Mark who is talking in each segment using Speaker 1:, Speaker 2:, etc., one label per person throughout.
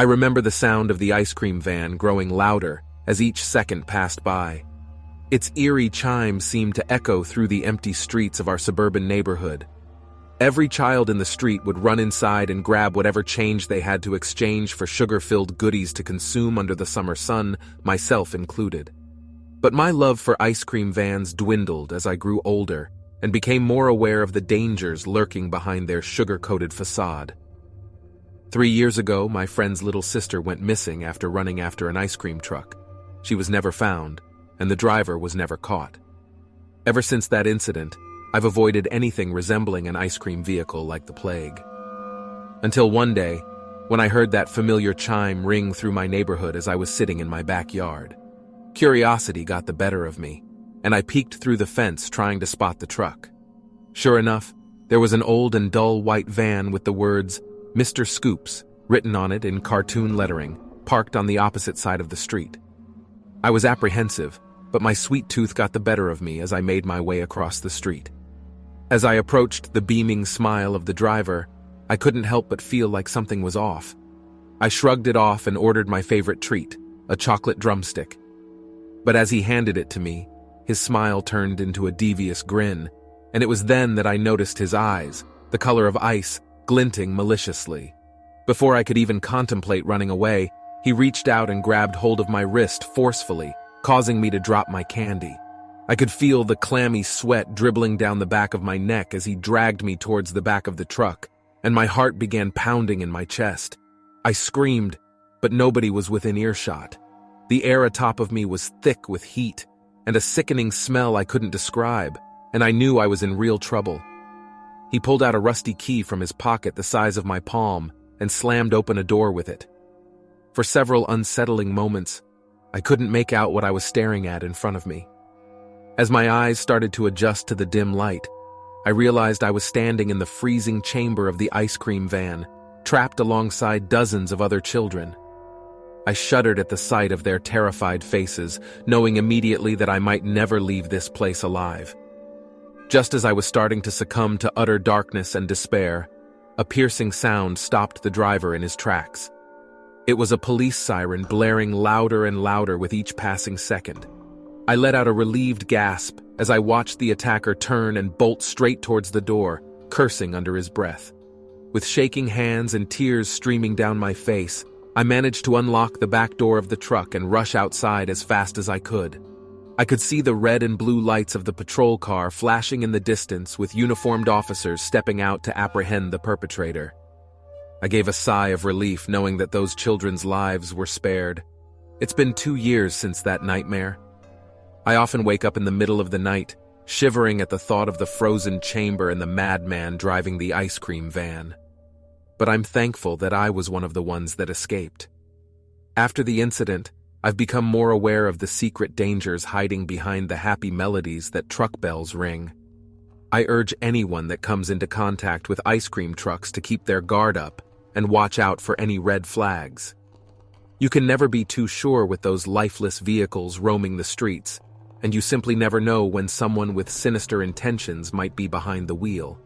Speaker 1: I remember the sound of the ice cream van growing louder as each second passed by. Its eerie chime seemed to echo through the empty streets of our suburban neighborhood. Every child in the street would run inside and grab whatever change they had to exchange for sugar-filled goodies to consume under the summer sun, myself included. But my love for ice cream vans dwindled as I grew older and became more aware of the dangers lurking behind their sugar-coated facade. 3 years ago, my friend's little sister went missing after running after an ice cream truck. She was never found, and the driver was never caught. Ever since that incident, I've avoided anything resembling an ice cream vehicle like the plague. Until one day, when I heard that familiar chime ring through my neighborhood as I was sitting in my backyard. Curiosity got the better of me, and I peeked through the fence trying to spot the truck. Sure enough, there was an old and dull white van with the words Mr. Scoops written on it in cartoon lettering, parked on the opposite side of the street. I was apprehensive, but my sweet tooth got the better of me as I made my way across the street. As I approached the beaming smile of the driver, I couldn't help but feel like something was off. I shrugged it off and ordered my favorite treat, a chocolate drumstick. But as he handed it to me, his smile turned into a devious grin, and it was then that I noticed his eyes, the color of ice, glinting maliciously. Before I could even contemplate running away, he reached out and grabbed hold of my wrist forcefully, causing me to drop my candy. I could feel the clammy sweat dribbling down the back of my neck as he dragged me towards the back of the truck, and my heart began pounding in my chest. I screamed, but nobody was within earshot. The air atop of me was thick with heat, and a sickening smell I couldn't describe, and I knew I was in real trouble. He pulled out a rusty key from his pocket the size of my palm and slammed open a door with it. For several unsettling moments, I couldn't make out what I was staring at in front of me. As my eyes started to adjust to the dim light, I realized I was standing in the freezing chamber of the ice cream van, trapped alongside dozens of other children. I shuddered at the sight of their terrified faces, knowing immediately that I might never leave this place alive. Just as I was starting to succumb to utter darkness and despair, a piercing sound stopped the driver in his tracks. It was a police siren blaring louder and louder with each passing second. I let out a relieved gasp as I watched the attacker turn and bolt straight towards the door, cursing under his breath. With shaking hands and tears streaming down my face, I managed to unlock the back door of the truck and rush outside as fast as I could. I could see the red and blue lights of the patrol car flashing in the distance with uniformed officers stepping out to apprehend the perpetrator. I gave a sigh of relief knowing that those children's lives were spared. It's been 2 years since that nightmare. I often wake up in the middle of the night, shivering at the thought of the frozen chamber and the madman driving the ice cream van. But I'm thankful that I was one of the ones that escaped. After the incident, I've become more aware of the secret dangers hiding behind the happy melodies that truck bells ring. I urge anyone that comes into contact with ice cream trucks to keep their guard up and watch out for any red flags. You can never be too sure with those lifeless vehicles roaming the streets, and you simply never know when someone with sinister intentions might be behind the wheel.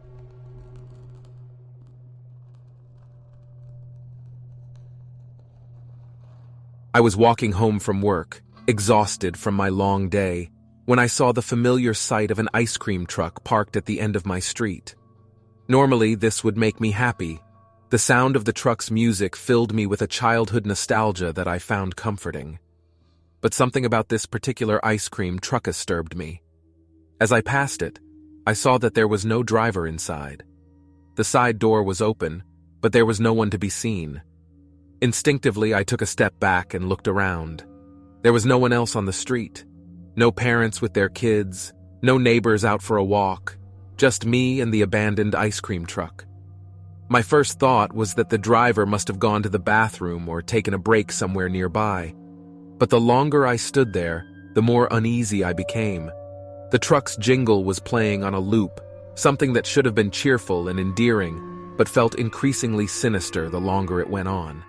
Speaker 1: I was walking home from work, exhausted from my long day, when I saw the familiar sight of an ice cream truck parked at the end of my street. Normally, this would make me happy. The sound of the truck's music filled me with a childhood nostalgia that I found comforting. But something about this particular ice cream truck disturbed me. As I passed it, I saw that there was no driver inside. The side door was open, but there was no one to be seen. Instinctively, I took a step back and looked around. There was no one else on the street. No parents with their kids, no neighbors out for a walk, just me and the abandoned ice cream truck. My first thought was that the driver must have gone to the bathroom or taken a break somewhere nearby. But the longer I stood there, the more uneasy I became. The truck's jingle was playing on a loop, something that should have been cheerful and endearing, but felt increasingly sinister the longer it went on.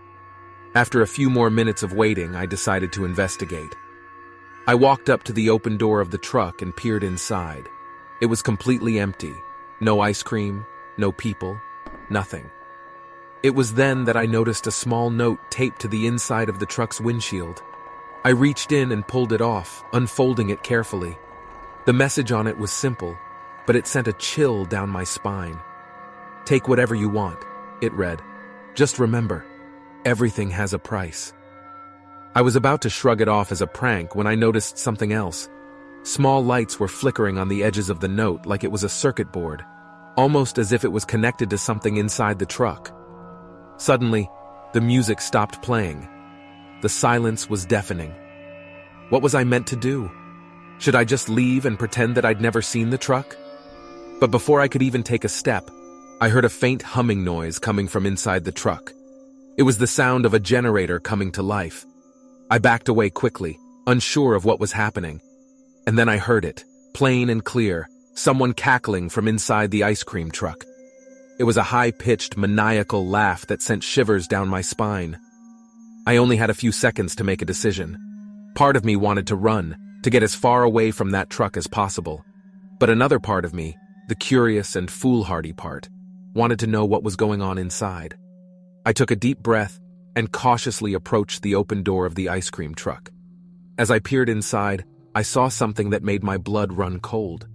Speaker 1: After a few more minutes of waiting, I decided to investigate. I walked up to the open door of the truck and peered inside. It was completely empty. No ice cream, no people, nothing. It was then that I noticed a small note taped to the inside of the truck's windshield. I reached in and pulled it off, unfolding it carefully. The message on it was simple, but it sent a chill down my spine. "Take whatever you want," it read. "Just remember, everything has a price." I was about to shrug it off as a prank when I noticed something else. Small lights were flickering on the edges of the note like it was a circuit board, almost as if it was connected to something inside the truck. Suddenly, the music stopped playing. The silence was deafening. What was I meant to do? Should I just leave and pretend that I'd never seen the truck? But before I could even take a step, I heard a faint humming noise coming from inside the truck. It was the sound of a generator coming to life. I backed away quickly, unsure of what was happening. And then I heard it, plain and clear, someone cackling from inside the ice cream truck. It was a high-pitched, maniacal laugh that sent shivers down my spine. I only had a few seconds to make a decision. Part of me wanted to run, to get as far away from that truck as possible. But another part of me, the curious and foolhardy part, wanted to know what was going on inside. I took a deep breath and cautiously approached the open door of the ice cream truck. As I peered inside, I saw something that made my blood run cold.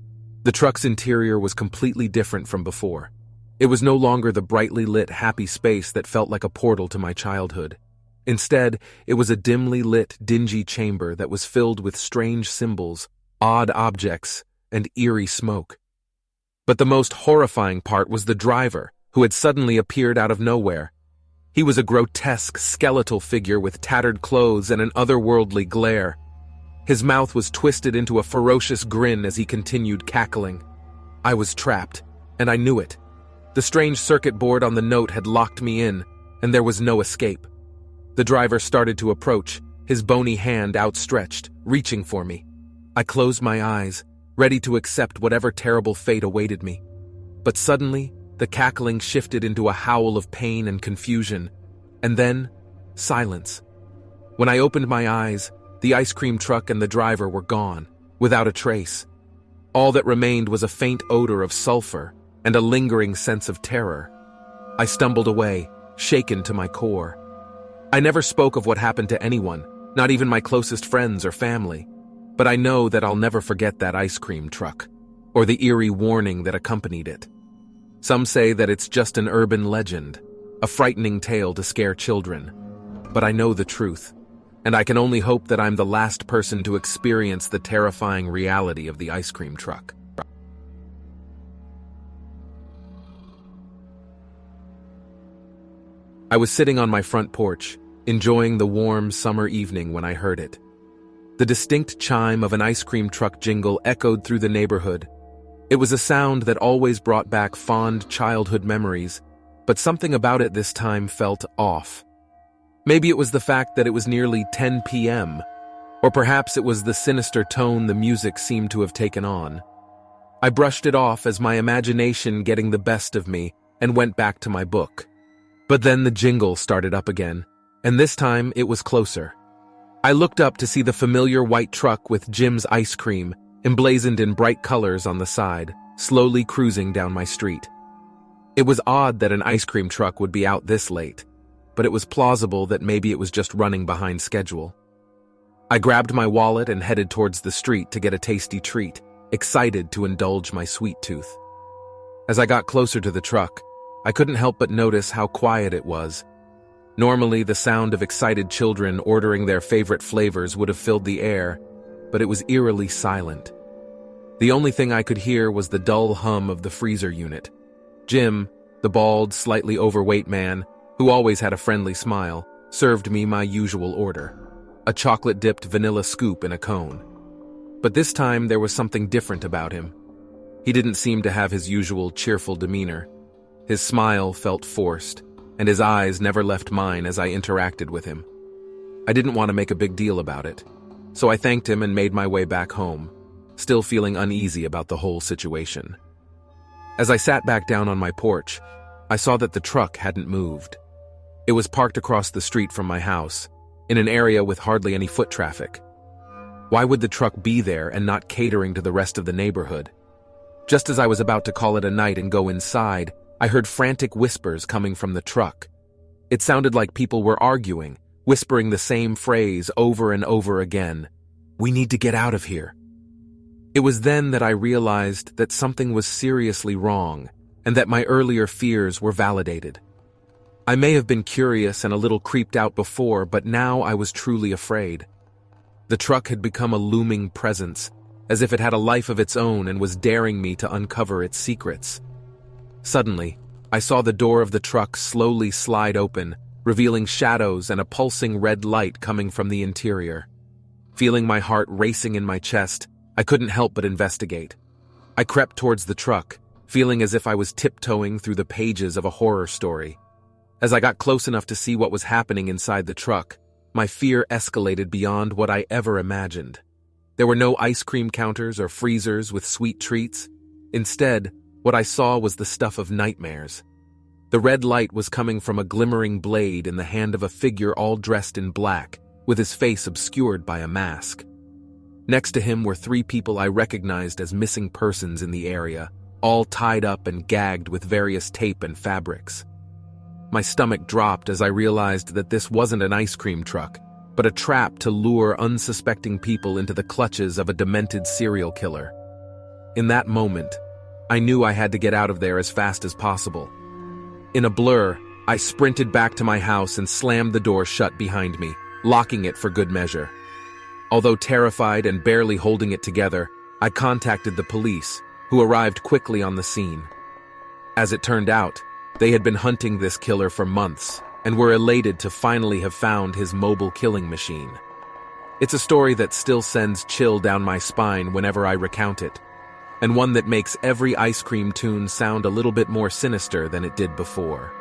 Speaker 1: The truck's interior was completely different from before. It was no longer the brightly lit, happy space that felt like a portal to my childhood. Instead, it was a dimly lit, dingy chamber that was filled with strange symbols, odd objects, and eerie smoke. But the most horrifying part was the driver, who had suddenly appeared out of nowhere. He was a grotesque, skeletal figure with tattered clothes and an otherworldly glare. His mouth was twisted into a ferocious grin as he continued cackling. I was trapped, and I knew it. The strange circuit board on the note had locked me in, and there was no escape. The driver started to approach, his bony hand outstretched, reaching for me. I closed my eyes, ready to accept whatever terrible fate awaited me. But suddenly, the cackling shifted into a howl of pain and confusion, and then, silence. When I opened my eyes, the ice cream truck and the driver were gone, without a trace. All that remained was a faint odor of sulfur and a lingering sense of terror. I stumbled away, shaken to my core. I never spoke of what happened to anyone, not even my closest friends or family, but I know that I'll never forget that ice cream truck, or the eerie warning that accompanied it. Some say that it's just an urban legend, a frightening tale to scare children, but I know the truth, and I can only hope that I'm the last person to experience the terrifying reality of the ice cream truck. I was sitting on my front porch, enjoying the warm summer evening when I heard it. The distinct chime of an ice cream truck jingle echoed through the neighborhood. It was a sound that always brought back fond childhood memories, but something about it this time felt off. Maybe it was the fact that it was nearly 10 p.m., or perhaps it was the sinister tone the music seemed to have taken on. I brushed it off as my imagination getting the best of me and went back to my book. But then the jingle started up again, and this time it was closer. I looked up to see the familiar white truck with Jim's ice cream, emblazoned in bright colors on the side, slowly cruising down my street. It was odd that an ice cream truck would be out this late, but it was plausible that maybe it was just running behind schedule. I grabbed my wallet and headed towards the street to get a tasty treat, excited to indulge my sweet tooth. As I got closer to the truck, I couldn't help but notice how quiet it was. Normally, the sound of excited children ordering their favorite flavors would have filled the air, but it was eerily silent. The only thing I could hear was the dull hum of the freezer unit. Jim, the bald, slightly overweight man, who always had a friendly smile, served me my usual order, a chocolate-dipped vanilla scoop in a cone. But this time there was something different about him. He didn't seem to have his usual cheerful demeanor. His smile felt forced, and his eyes never left mine as I interacted with him. I didn't want to make a big deal about it, so I thanked him and made my way back home, still feeling uneasy about the whole situation. As I sat back down on my porch, I saw that the truck hadn't moved. It was parked across the street from my house, in an area with hardly any foot traffic. Why would the truck be there and not catering to the rest of the neighborhood? Just as I was about to call it a night and go inside, I heard frantic whispers coming from the truck, It sounded like people were arguing, whispering the same phrase over and over again. "We need to get out of here." It was then that I realized that something was seriously wrong, and that my earlier fears were validated. I may have been curious and a little creeped out before, but now I was truly afraid. The truck had become a looming presence, as if it had a life of its own and was daring me to uncover its secrets. Suddenly, I saw the door of the truck slowly slide open, revealing shadows and a pulsing red light coming from the interior. Feeling my heart racing in my chest, I couldn't help but investigate. I crept towards the truck, feeling as if I was tiptoeing through the pages of a horror story. As I got close enough to see what was happening inside the truck, my fear escalated beyond what I ever imagined. There were no ice cream counters or freezers with sweet treats. Instead, what I saw was the stuff of nightmares. The red light was coming from a glimmering blade in the hand of a figure all dressed in black, with his face obscured by a mask. Next to him were 3 people I recognized as missing persons in the area, all tied up and gagged with various tape and fabrics. My stomach dropped as I realized that this wasn't an ice cream truck, but a trap to lure unsuspecting people into the clutches of a demented serial killer. In that moment, I knew I had to get out of there as fast as possible. In a blur, I sprinted back to my house and slammed the door shut behind me, locking it for good measure. Although terrified and barely holding it together, I contacted the police, who arrived quickly on the scene. As it turned out, they had been hunting this killer for months and were elated to finally have found his mobile killing machine. It's a story that still sends chill down my spine whenever I recount it, and one that makes every ice cream tune sound a little bit more sinister than it did before.